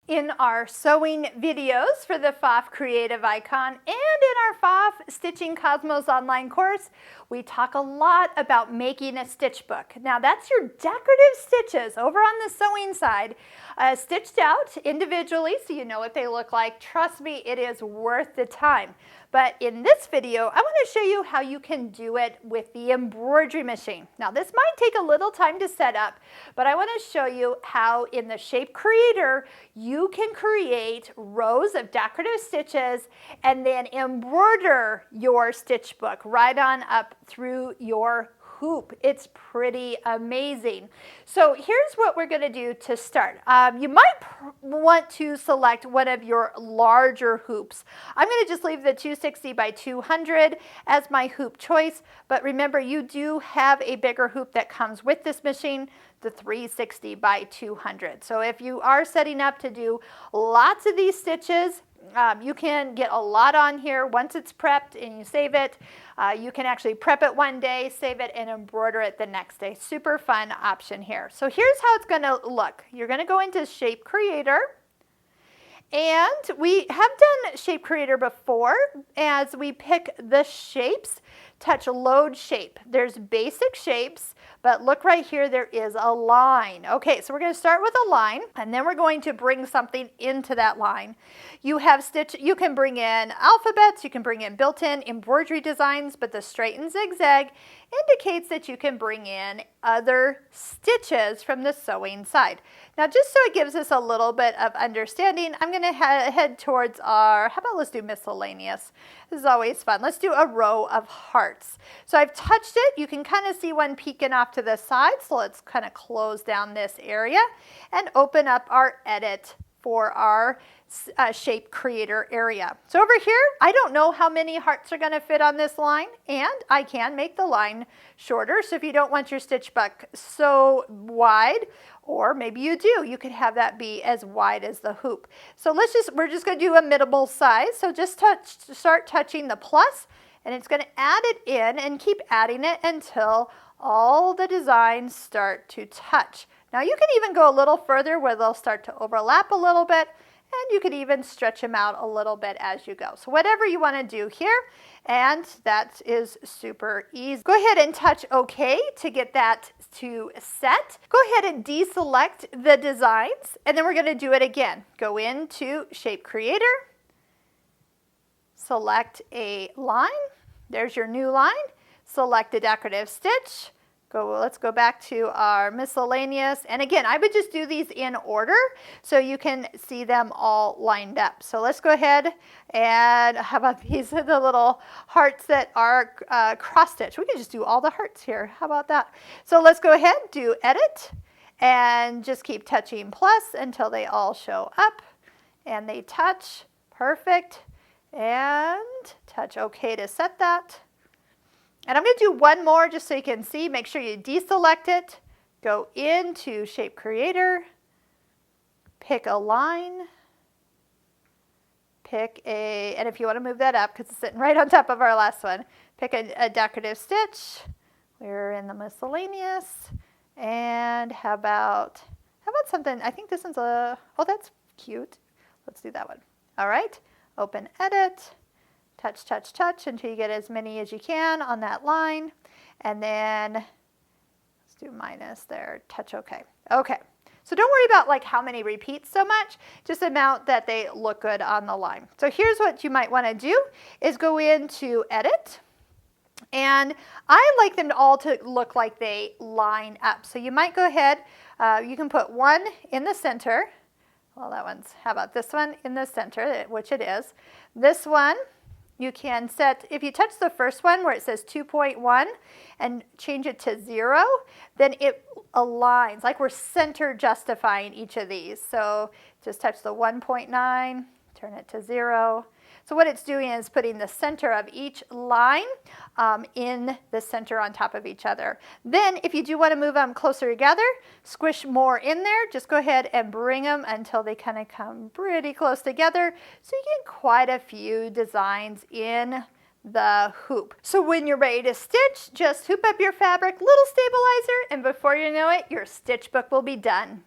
In our sewing videos for the Pfaff Creative Icon and in our Pfaff Stitching Cosmos online course, we talk a lot about making a stitch book. Now that's your decorative stitches over on the sewing side, stitched out individually so you know what they look like. Trust me, it is worth the time. But in this video, I want to show you how you can do it with the embroidery machine. Now this might take a little time to set up, but I want to show you how in the Shape Creator you can create rows of decorative stitches and then embroider your stitch book right on up through your hoop. It's pretty amazing. So here's what we're going to do to start. You might want to select one of your larger hoops. I'm going to just leave the 260 by 200 as my hoop choice, but remember you do have a bigger hoop that comes with this machine, the 360 by 200. So if you are setting up to do lots of these stitches, you can get a lot on here. Once it's prepped and you save it, you can actually prep it one day, save it, and embroider it the next day. Super fun option here. So here's how it's going to look. You're going to go into Shape Creator. And we have done Shape Creator before as we pick the shapes. Touch Load Shape. There's basic shapes, but look right here, there is a line. Okay, so we're going to start with a line, and then we're going to bring something into that line. You have you can bring in alphabets, you can bring in built-in embroidery designs, but the straight and zigzag indicates that you can bring in other stitches from the sewing side. Now, just so it gives us a little bit of understanding, I'm going to head towards our, how about let's do miscellaneous. This is always fun. Let's do a row of hearts. So I've touched it. You can kind of see one peeking off to the side. So let's kind of close down this area and open up our edit for our Shape Creator area. So over here, I don't know how many hearts are going to fit on this line, and I can make the line shorter. So if you don't want your stitch book so wide, or maybe you do, you could have that be as wide as the hoop. So we're just going to do a minimal size. So just start touching the plus, and it's going to add it in and keep adding it until all the designs start to touch. Now you can even go a little further where they'll start to overlap a little bit, and you could even stretch them out a little bit as you go. So whatever you want to do here, and that is super easy. Go ahead and touch OK to get that to set. Go ahead and deselect the designs, and then we're going to do it again. Go into Shape Creator, select a line. There's your new line. Select a decorative stitch. Let's go back to our miscellaneous. And again, I would just do these in order so you can see them all lined up. So let's go ahead and how about these are the little hearts that are cross stitch. We can just do all the hearts here. How about that? So let's go ahead, do edit, and just keep touching plus until they all show up and they touch. Perfect. And touch OK to set that. And I'm going to do one more just so you can see. Make sure you deselect it. Go into Shape Creator. Pick a line. And if you want to move that up because it's sitting right on top of our last one, pick a decorative stitch. We're in the miscellaneous. And how about something, I think this one's oh, that's cute. Let's do that one. All right, open edit. Touch, touch, touch until you get as many as you can on that line. And then let's do minus there, touch OK. Okay, so don't worry about like how many repeats so much, just the amount that they look good on the line. So here's what you might want to do is go into edit. And I like them all to look like they line up. So you might go ahead, you can put one in the center. Well, how about this one in the center, which it is. This one, you can set, if you touch the first one where it says 2.1 and change it to 0, then it aligns, like we're center justifying each of these. So just touch the 1.9, turn it to 0. So what it's doing is putting the center of each line in the center on top of each other. Then if you do want to move them closer together, squish more in there, just go ahead and bring them until they kind of come pretty close together. So you get quite a few designs in the hoop. So when you're ready to stitch, just hoop up your fabric, little stabilizer, and before you know it, your stitch book will be done.